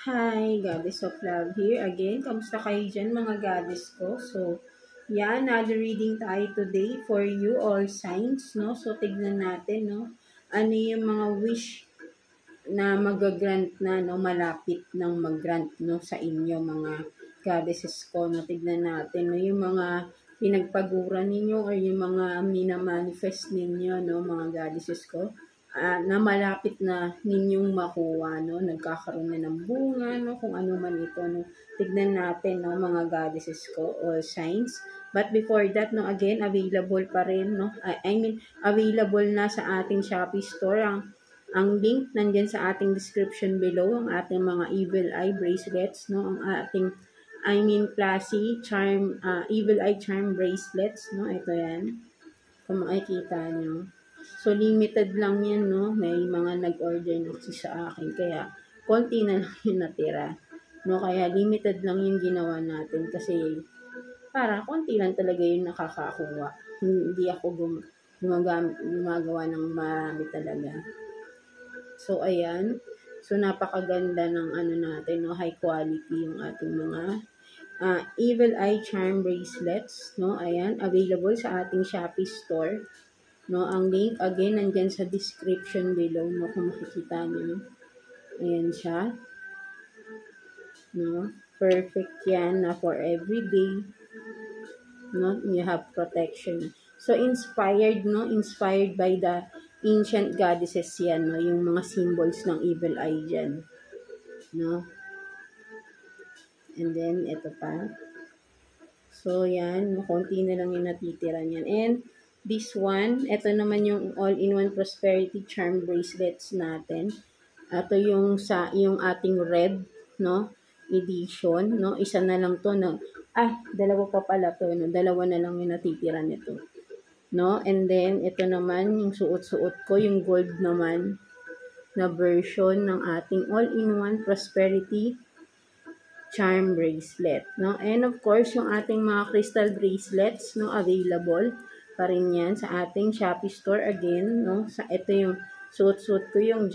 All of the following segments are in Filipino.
Hi, Goddess of Love here again. Kamusta kayo dyan mga goddess ko? So, another reading tayo today for you all signs, no? So, tignan natin, no? Ano yung mga wish na mag-grant na, no? Malapit ng mag-grant, no? Sa inyo, mga goddesses ko, no? Tignan natin, no? Yung mga pinagpaguran ninyo or yung mga minamanifest ninyo, no? Mga goddesses ko na malapit na ninyong makuha, no? Nagkakaroon na ng bunga, no? Kung ano man ito, no? Tignan natin, no? Mga goddesses ko, all signs. But before that, no? Again, available pa rin, no? Available na sa ating Shopee store. Ang link nandyan sa ating description below, ang ating mga evil eye bracelets, no? Ang ating, classy charm, evil eye charm bracelets, no? Ito yan. Kung makikita nyo. So, limited lang yan, no? May mga nag-order na kasi sa akin. Kaya, konti na lang yung natira. No? Kaya, limited lang yung ginawa natin. Kasi, konti lang talaga yung nakakakuha. Hindi ako gumagawa ng marami talaga. So, ayan. So, napakaganda ng natin, no? High quality yung ating mga evil eye charm bracelets, no? Ayan. Available sa ating Shopee store. No, ang link again nandyan sa description below, no, kung makikita niyo. Ayan siya. No, perfect yan na for everyday. No, you have protection. So inspired, no, inspired by the ancient goddesses yan, no, yung mga symbols ng evil eye dyan. No. And then ito pa. So yan, konti na lang yung natitira niyan. And this one, ito naman yung all-in-one prosperity charm bracelets natin. Ito yung ating red, no, edition, no. Isa na lang to, no. Dalawa pa pala to, no. Dalawa na lang yung natitira nito. No, and then ito naman yung suot-suot ko, yung gold naman na version ng ating all-in-one prosperity charm bracelet, no? And of course, yung ating mga crystal bracelets, no, available pa rin yan sa ating Shopee store again, no? Ito yung suot-suot ko yung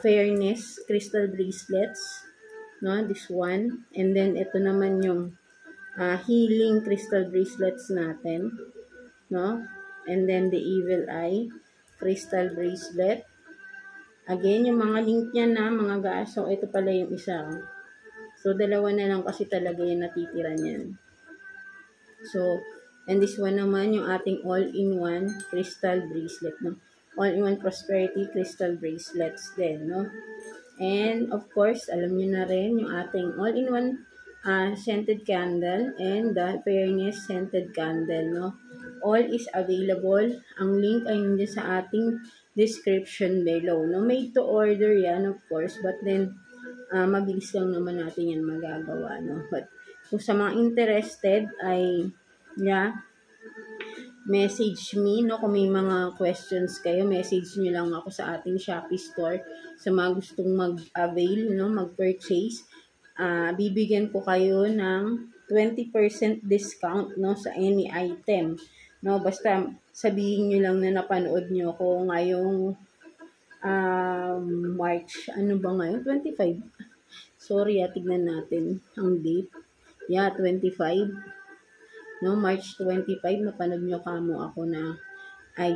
Fairness crystal bracelets, no? This one. And then ito naman yung healing crystal bracelets natin, no? And then the evil eye crystal bracelet. Again, yung mga link niya na mga guys. So ito pala yung isa. So, dalawa na lang kasi talaga yung natitira niyan. So, and this one naman, yung ating all-in-one crystal bracelet, no? All-in-one prosperity crystal bracelets din, no? And, of course, alam niyo na rin, yung ating all-in-one scented candle and the Fairness scented candle, no? All is available. Ang link ay nandiyan sa ating description below, no? Made to order yan, of course, but then, mabilis lang naman natin yan magagawa, no? But, kung sa mga interested ay, message me, no? Kung may mga questions kayo, message nyo lang ako sa ating Shopee store. Sa mga gustong mag-avail, no? Mag-purchase, bibigyan ko kayo ng 20% discount, no? Sa any item, no? Basta, sabihin nyo lang na napanood nyo ko ngayong March, ano ba ngayon? 25. Sorry, tignan natin ang date. 25. No, March 25, napanood nyo kamo ako na I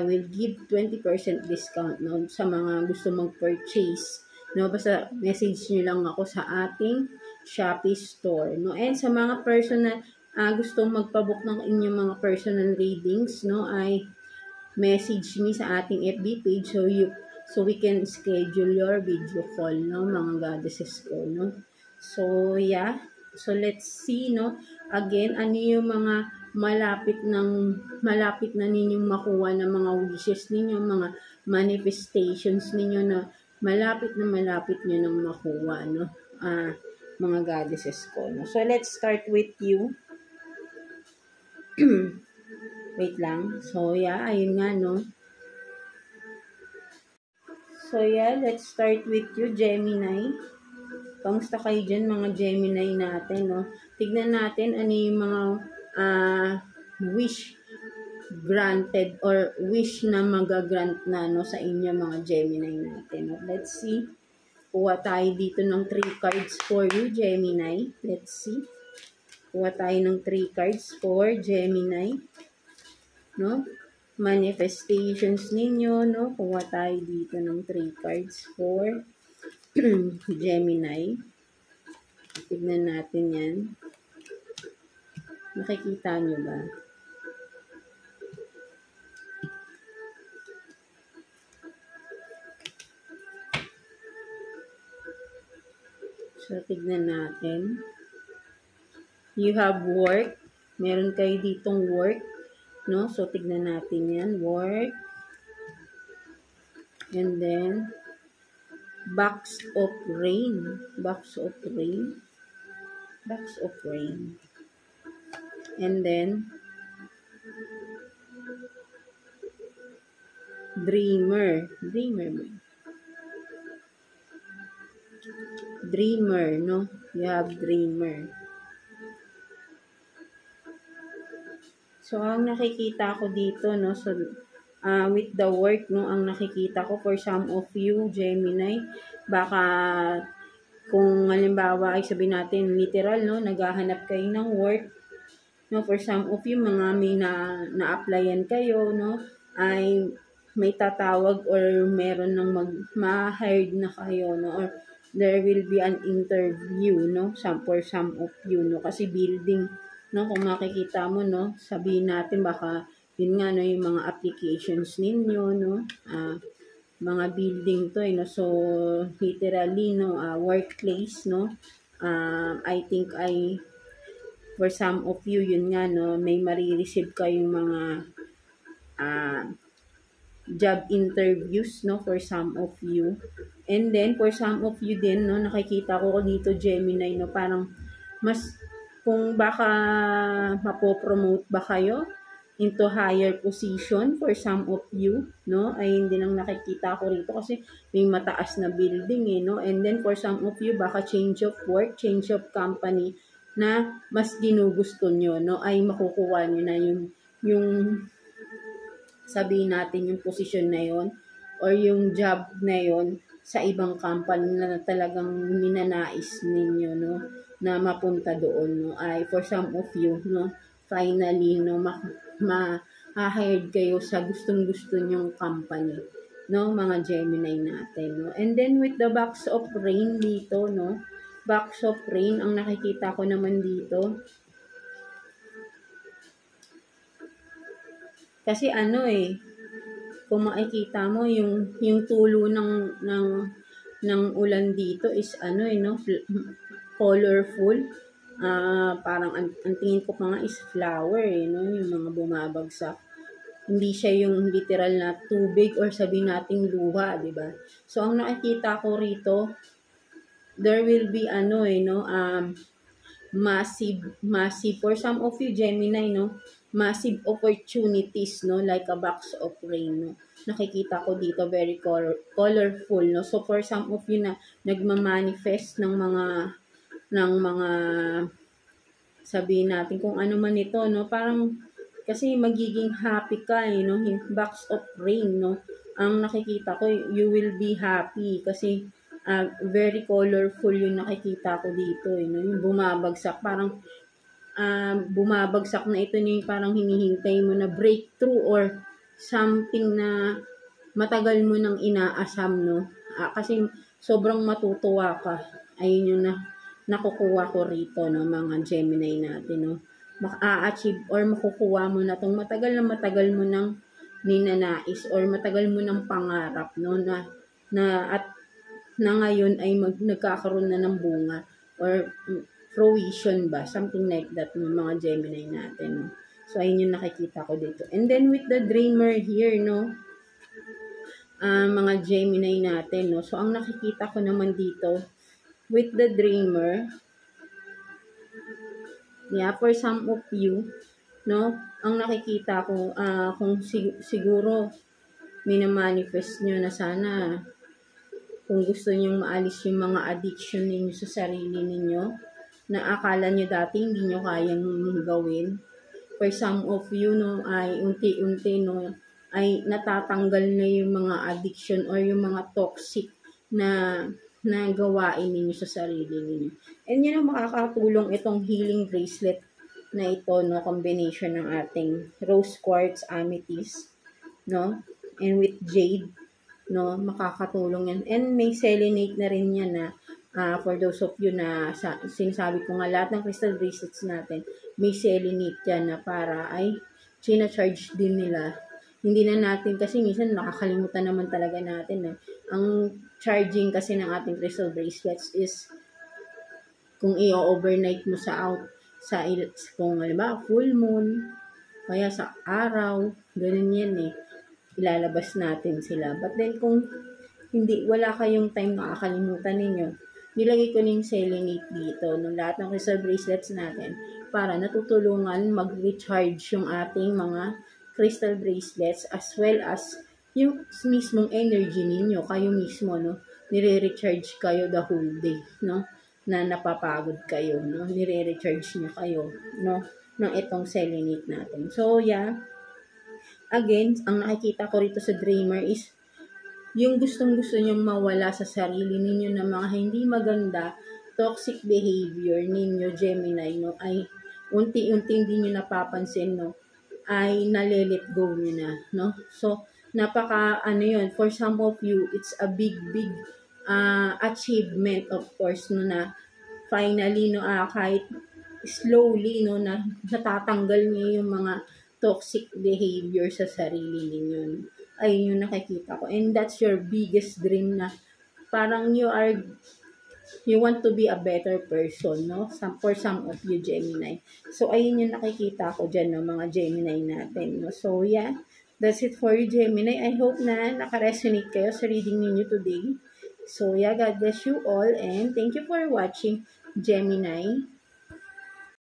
will give 20% discount, no, sa mga gusto mag-purchase. No, basta message nyo lang ako sa ating Shopee store. No, and sa mga personal, gustong magpabook ng inyong mga personal readings, no, ay message me sa ating FB page so we can schedule your video call, no, mga goddesses ko, no. So, so let's see, no, again, ano yung mga malapit na ninyong makuha ng mga wishes ninyo, mga manifestations ninyo na malapit nyo nang makuha, no, mga goddesses ko, no. So, let's start with you. Wait lang. So, ayun nga, no. So, let's start with you, Gemini. Kamusta kayo dyan, mga Gemini natin, no? Tignan natin ano yung mga wish granted or wish na magagrant na, no, sa inyo, mga Gemini natin. No? Let's see kuha tayo dito ng 3 cards for you, Gemini. Let's see. Kuha tayo ng 3 cards for Gemini. No? Manifestations ninyo, no? Kuha tayo dito ng 3 cards for Gemini. Tignan natin yan. Nakikita nyo ba? So, tignan natin. You have work. Meron kayo ditong work. No? So, tignan natin yan. Work. And then, box of rain. Box of rain. Box of rain. And then, dreamer. Dreamer, no? You have dreamer. So, ang nakikita ko dito, no? So, with the work, no? Ang nakikita ko for some of you, Gemini, baka kung halimbawa ay sabihin natin literal, no? Naghahanap kayo ng work, no? For some of you, mga may na-applyan kayo, no? Ay may tatawag or meron ng ma-hired na kayo, no? Or there will be an interview, no? For some of you, no? Kasi building, no? Kung makikita mo, no? Sabihin natin baka, yun nga, no? Yung mga applications ninyo, no? Mga building to, no? So, literally, no? Workplace, no? I think for some of you, yun nga, no? May marireceive kayong mga, job interviews, no, for some of you. And then, for some of you din, no, nakikita ko dito, Gemini, no, parang mas, kung baka mapopromote ba kayo into higher position for some of you, no, ay hindi lang nakikita ko rito kasi may mataas na building, eh, no. And then, for some of you, baka change of work, change of company na mas ginugusto nyo, no, ay makukuha nyo na yung sabihin natin yung position na yon or yung job na yon sa ibang company na talagang minanais ninyo, no, na mapunta doon, no, ay for some of you, no, finally, no, ma-hired kayo sa gustong-gusto nyong company, no, mga Gemini natin, no. And then with the box of rain dito, no, box of rain, ang nakikita ko naman dito, kasi ano kung makikita mo yung tulo ng ulan dito is no, colorful. Parang ang tingin ko pa nga is flower, no, yung mga bumabagsak. Hindi siya yung literal na tubig or sabihin nating luha, di ba? So ang nakikita ko rito, there will be massive for some of you Gemini, no, massive opportunities, no, like a box of rain, no. Nakikita ko dito very colorful, no. So for some of you na nagma-manifest ng mga sabihin natin kung ano man ito, no, parang kasi magiging happy ka, no, box of rain, no. Ang nakikita ko, you will be happy kasi very colorful yung nakikita ko dito, no, yung bumabagsak, parang bumabagsak na ito yung parang hinihintay mo na breakthrough or something na matagal mo nang inaasam, no. Kasi sobrang matutuwa ka. Ayun yung nakukuha ko rito, no, mga Gemini natin, no. Maka-achieve or makukuha mo na itong matagal mo nang ninanais or matagal mo nang pangarap, no, na ngayon ay nagkakaroon na ng bunga or fruition ba, something like that, ng mga Gemini natin, no? So, ayun yung nakikita ko dito. And then, with the dreamer here, no, mga Gemini natin, no, so, ang nakikita ko naman dito, with the dreamer, yeah, for some of you, no, ang nakikita ko, kung siguro, minamanifest nyo na sana, kung gusto nyo maalis yung mga addiction ninyo sa sarili ninyo, na akala nyo dati hindi nyo kayang gawin. For some of you, no, ay unti-unti, no, ay natatanggal na yung mga addiction or yung mga toxic na na gawain ninyo sa sarili ninyo. And yun ang makakatulong itong healing bracelet na ito, no, combination ng ating rose quartz, amethyst, no, and with jade, no, makakatulong yan. And may selenite na rin yan na for those of you na sinasabi ko nga, lahat ng crystal bracelets natin, may selenite yan na para ay charge din nila. Hindi na natin, kasi minsan nakakalimutan naman talaga natin. Ang charging kasi ng ating crystal bracelets is kung i-overnight mo kung halimbawa full moon, kaya sa araw, ganun yan ilalabas natin sila. But then kung wala kayong time, nakakalimutan ninyo, nilagay ko ng selenite dito ng lahat ng crystal bracelets natin para natutulungan mag-recharge yung ating mga crystal bracelets as well as yung mismong energy ninyo, kayo mismo, no, nire-recharge kayo the whole day, no, na napapagod kayo, no, nire-recharge nyo kayo, no, ng itong selenite natin. So, yeah, again, ang nakikita ko rito sa Dreamer is yung gustong-gusto nyong mawala sa sarili ninyo ng mga hindi maganda, toxic behavior ninyo, Gemini, no, ay unti-unti hindi nyo napapansin, no, ay nale-let go nyo na, no. So, yun, for some of you, it's a big achievement, of course, no, na finally, no, kahit slowly, no, na natatanggal niyo yung mga toxic behavior sa sarili ninyo. Ayun yung nakikita ko. And that's your biggest dream na parang you want to be a better person, no? For some of you, Gemini. So, ayun yung nakikita ko dyan, no, mga Gemini natin, no? So, yeah, that's it for you, Gemini. I hope na naka-resonate kayo sa reading ninyo today. So, yeah, God bless you all and thank you for watching, Gemini.